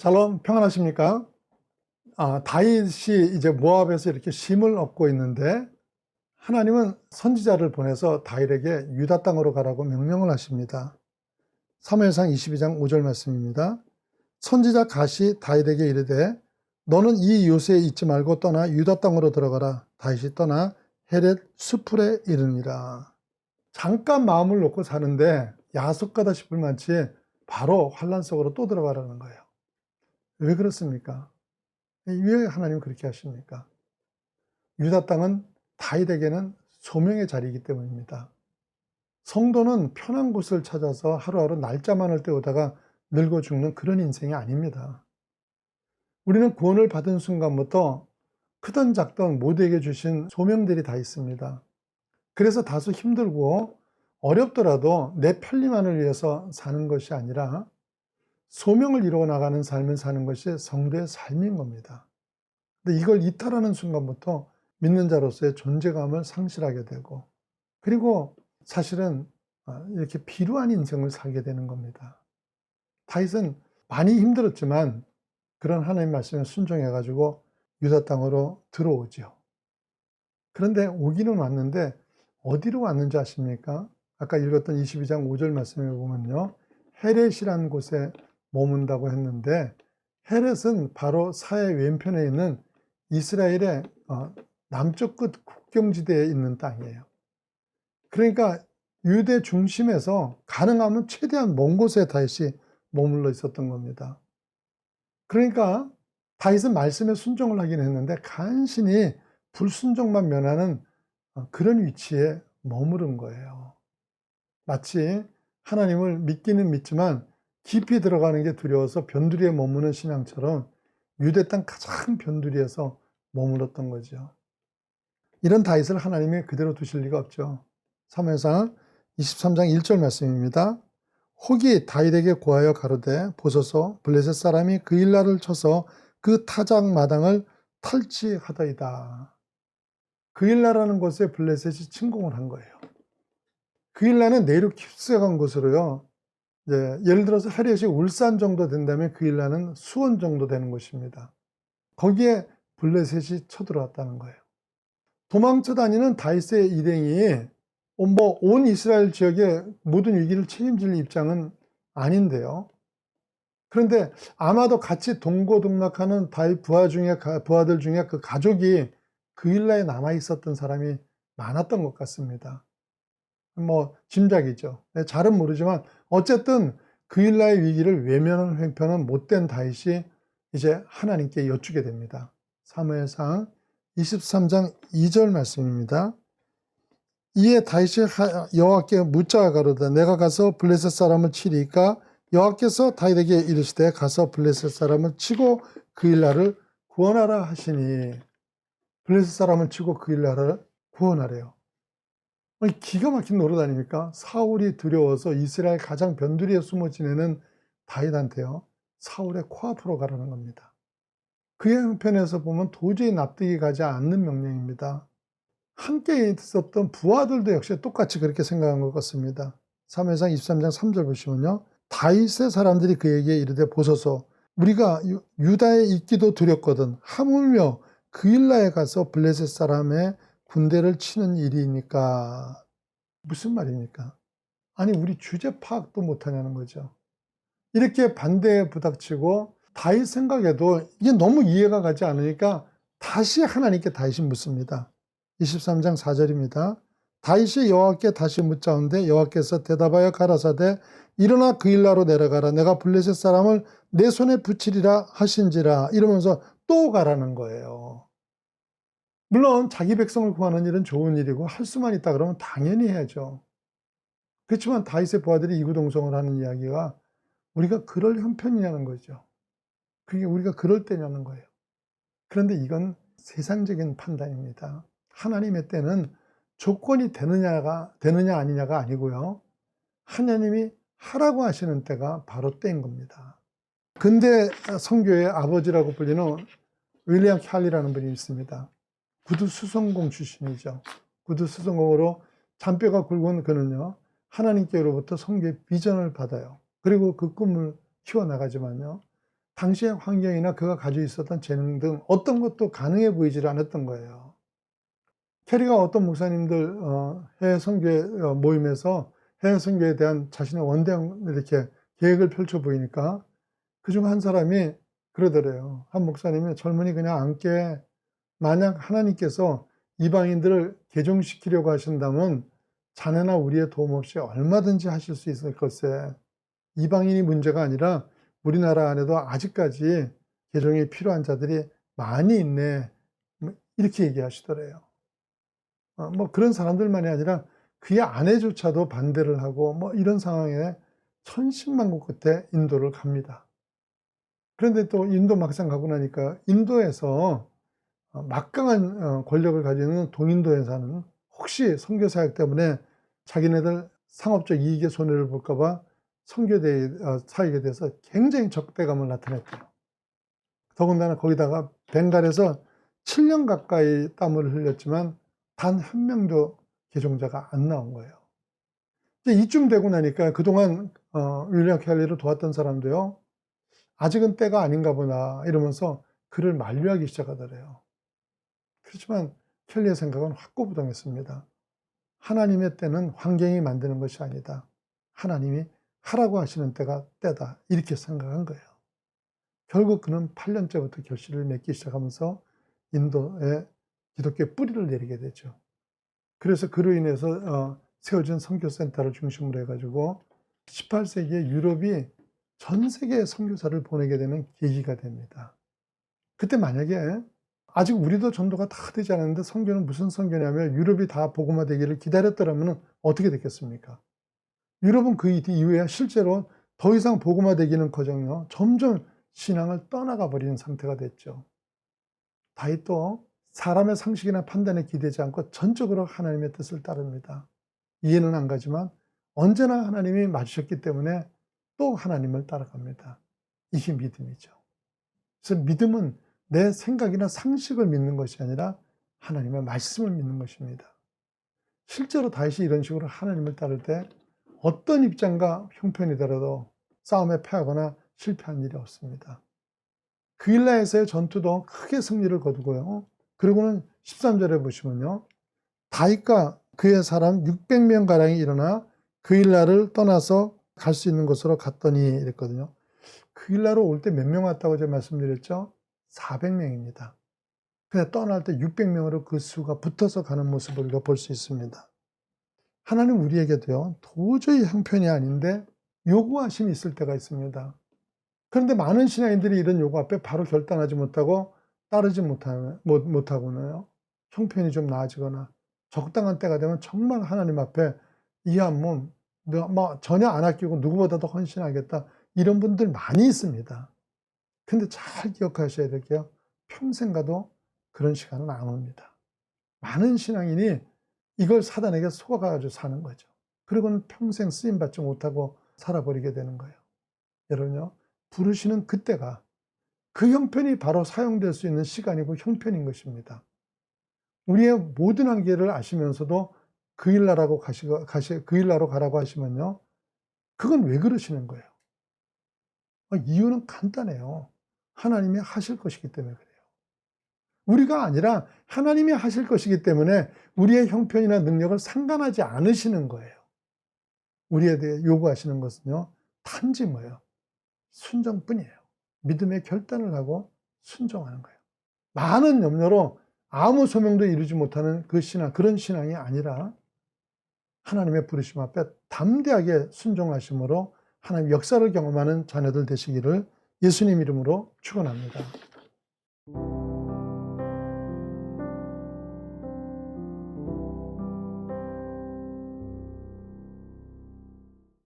샬롬, 평안하십니까? 다윗이 이제 모압에서 이렇게 힘을 얻고 있는데 하나님은 선지자를 보내서 다윗에게 유다 땅으로 가라고 명령을 하십니다. 사무엘상 22장 5절 말씀입니다. 선지자 갓이 다윗에게 이르되 너는 이 요새에 있지 말고 떠나 유다 땅으로 들어가라. 다윗이 떠나 헤렛 수풀에 이르니라. 잠깐 마음을 놓고 사는데 야속하다 싶을 만치 바로 환란 속으로 또 들어가라는 거예요. 왜 그렇습니까? 왜 하나님은 그렇게 하십니까? 유다 땅은 다윗에게는 소명의 자리이기 때문입니다. 성도는 편한 곳을 찾아서 하루하루 날짜만을 때우다가 늙어 죽는 그런 인생이 아닙니다. 우리는 구원을 받은 순간부터 크든 작든 모두에게 주신 소명들이 다 있습니다. 그래서 다소 힘들고 어렵더라도 내 편리만을 위해서 사는 것이 아니라 소명을 이루어 나가는 삶을 사는 것이 성도의 삶인 겁니다. 근데 이걸 이탈하는 순간부터 믿는 자로서의 존재감을 상실하게 되고, 그리고 사실은 이렇게 비루한 인생을 살게 되는 겁니다. 다윗은 많이 힘들었지만 그런 하나님 말씀에 순종해가지고 유다 땅으로 들어오죠. 그런데 오기는 왔는데 어디로 왔는지 아십니까? 아까 읽었던 22장 5절 말씀에 보면요, 헤렛이라는 곳에 머문다고 했는데, 헤렛은 바로 사해 왼편에 있는 이스라엘의 남쪽 끝 국경지대에 있는 땅이에요. 그러니까 유대 중심에서 가능하면 최대한 먼 곳에 다윗이 머물러 있었던 겁니다. 그러니까 다윗은 말씀에 순종을 하긴 했는데 간신히 불순종만 면하는 그런 위치에 머무른 거예요. 마치 하나님을 믿기는 믿지만 깊이 들어가는 게 두려워서 변두리에 머무는 신앙처럼 유대 땅 가장 변두리에서 머물렀던 거죠. 이런 다윗을 하나님이 그대로 두실 리가 없죠. 사무엘상 23장 1절 말씀입니다. 혹이 다윗에게 고하여 가로되 보소서 블레셋 사람이 그일라를 쳐서 그 타작 마당을 탈취하더이다. 그일라라는 곳에 블레셋이 침공을 한 거예요. 그일라는 내륙 깊숙한 곳으로요, 예를 들어서 헤렛이 울산 정도 된다면 그일라는 수원 정도 되는 곳입니다. 거기에 블레셋이 쳐들어왔다는 거예요. 도망쳐 다니는 다윗의 일행이 온 이스라엘 지역의 모든 위기를 책임질 입장은 아닌데요. 그런데 아마도 같이 동고동락하는 다윗 부하들 중에 그 가족이 그일라에 남아 있었던 사람이 많았던 것 같습니다. 짐작이죠. 잘은 모르지만 어쨌든 그일라의 위기를 외면하는 형편은 못된 다윗이 이제 하나님께 여쭈게 됩니다. 사무엘상 23장 2절 말씀입니다. 이에 다윗이 여호와께 묻자 가로되 내가 가서 블레셋 사람을 치리까? 여호와께서 다윗에게 이르시되 가서 블레셋 사람을 치고 그일라를 구원하라 하시니, 블레셋 사람을 치고 그일라를 구원하래요. 기가 막힌 노릇 아닙니까? 사울이 두려워서 이스라엘 가장 변두리에 숨어 지내는 다윗한테요, 사울의 코앞으로 가라는 겁니다. 그의 형편에서 보면 도저히 납득이 가지 않는 명령입니다. 함께 있었던 부하들도 역시 똑같이 그렇게 생각한 것 같습니다. 사무엘상 23장 3절 보시면요, 다윗의 사람들이 그에게 이르되 보소서 우리가 유다에 있기도 두렵거든 하물며 그일라에 가서 블레셋 사람의 군대를 치는 일이니까. 무슨 말입니까? 아니, 우리 주제 파악도 못하냐는 거죠. 이렇게 반대에 부닥치고 다윗 생각에도 이게 너무 이해가 가지 않으니까 다시 하나님께 다윗이 묻습니다. 23장 4절입니다. 다윗이 여호와께 다시 묻자온데 여호와께서 대답하여 가라사대 일어나 그일라로 내려가라. 내가 블레셋 사람을 내 손에 붙이리라 하신지라. 이러면서 또 가라는 거예요. 물론 자기 백성을 구하는 일은 좋은 일이고 할 수만 있다 그러면 당연히 해야죠. 그렇지만 다윗의 부하들이 이구동성을 하는 이야기가 우리가 그럴 형편이냐는 거죠. 그게 우리가 그럴 때냐는 거예요. 그런데 이건 세상적인 판단입니다. 하나님의 때는 조건이 되느냐 아니냐가 아니고요, 하나님이 하라고 하시는 때가 바로 때인 겁니다. 근대 선교의 아버지라고 불리는 윌리엄 캘리라는 분이 있습니다. 구두 수성공 출신이죠. 구두 수성공으로 잔뼈가 굵은 그는요, 하나님께로부터 선교의 비전을 받아요. 그리고 그 꿈을 키워나가지만요, 당시의 환경이나 그가 가지고 있었던 재능 등 어떤 것도 가능해 보이질 않았던 거예요. 캐리가 어떤 목사님들 해외 선교회 모임에서 해외 선교에 대한 자신의 원대한 이렇게 계획을 펼쳐 보이니까 그중 한 사람이 그러더래요. 한 목사님이 젊은이 그냥 앉게, 만약 하나님께서 이방인들을 개종시키려고 하신다면 자네나 우리의 도움 없이 얼마든지 하실 수 있을 것에, 이방인이 문제가 아니라 우리나라 안에도 아직까지 개종이 필요한 자들이 많이 있네, 이렇게 얘기하시더래요. 뭐 그런 사람들만이 아니라 그의 아내조차도 반대를 하고 뭐 이런 상황에 천신만고 끝에 인도를 갑니다. 그런데 또 인도 막상 가고 나니까 인도에서 막강한 권력을 가지는 동인도에 사는, 혹시 선교 사역 때문에 자기네들 상업적 이익에 손해를 볼까 봐 선교대 사역에 대해서 굉장히 적대감을 나타냈대요. 더군다나 거기다가 벵갈에서 7년 가까이 땀을 흘렸지만 단 한 명도 개종자가 안 나온 거예요. 이제 이쯤 되고 나니까 그동안 윌리엄 켈리를 도왔던 사람도요, 아직은 때가 아닌가 보나 이러면서 그를 만류하기 시작하더래요. 그렇지만 켈리의 생각은 확고부동했습니다. 하나님의 때는 환경이 만드는 것이 아니다. 하나님이 하라고 하시는 때가 때다. 이렇게 생각한 거예요. 결국 그는 8년째부터 결실을 맺기 시작하면서 인도에 기독교의 뿌리를 내리게 되죠. 그래서 그로 인해서 세워진 선교센터를 중심으로 해가지고 18세기에 유럽이 전 세계에 선교사를 보내게 되는 계기가 됩니다. 그때 만약에 아직 우리도 전도가 다 되지 않았는데 선교는 무슨 선교냐면 유럽이 다 복음화되기를 기다렸더라면 어떻게 됐겠습니까? 유럽은 그 이후에 실제로 더 이상 복음화되기는커녕 점점 신앙을 떠나가 버리는 상태가 됐죠. 다윗도 사람의 상식이나 판단에 기대지 않고 전적으로 하나님의 뜻을 따릅니다. 이해는 안 가지만 언제나 하나님이 맞으셨기 때문에 또 하나님을 따라갑니다. 이게 믿음이죠. 그래서 믿음은 내 생각이나 상식을 믿는 것이 아니라 하나님의 말씀을 믿는 것입니다. 실제로 다윗이 이런 식으로 하나님을 따를 때 어떤 입장과 형편이더라도 싸움에 패하거나 실패한 일이 없습니다. 그일라에서의 전투도 크게 승리를 거두고요. 그리고는 13절에 보시면요, 다윗과 그의 사람 600명가량이 일어나 그일라를 떠나서 갈 수 있는 곳으로 갔더니 이랬거든요. 그일라로 올 때 몇 명 왔다고 제가 말씀드렸죠? 400명입니다. 근데 떠날 때 600명으로 그 수가 붙어서 가는 모습을 볼 수 있습니다. 하나님 우리에게도요, 도저히 형편이 아닌데 요구하심이 있을 때가 있습니다. 그런데 많은 신앙인들이 이런 요구 앞에 바로 결단하지 못하고 따르지 못하고는요, 형편이 좀 나아지거나 적당한 때가 되면 정말 하나님 앞에 이 한 몸 뭐 전혀 안 아끼고 누구보다도 헌신하겠다, 이런 분들 많이 있습니다. 근데 잘 기억하셔야 될 게요, 평생 가도 그런 시간은 안 옵니다. 많은 신앙인이 이걸 사단에게 속아가지고 사는 거죠. 그리고는 평생 쓰임받지 못하고 살아버리게 되는 거예요. 여러분요, 부르시는 그때가 그 형편이 바로 사용될 수 있는 시간이고 형편인 것입니다. 우리의 모든 한계를 아시면서도 그 일나라로 그 일나로 가라고 하시면요, 그건 왜 그러시는 거예요? 이유는 간단해요. 하나님이 하실 것이기 때문에 그래요. 우리가 아니라 하나님이 하실 것이기 때문에 우리의 형편이나 능력을 상관하지 않으시는 거예요. 우리에 대해 요구하시는 것은요, 단지 뭐예요? 순종뿐이에요. 믿음의 결단을 하고 순종하는 거예요. 많은 염려로 아무 소명도 이루지 못하는 그 신앙, 그런 신앙이 아니라 하나님의 부르심 앞에 담대하게 순종하심으로 하나님 역사를 경험하는 자녀들 되시기를 예수님 이름으로 축원합니다.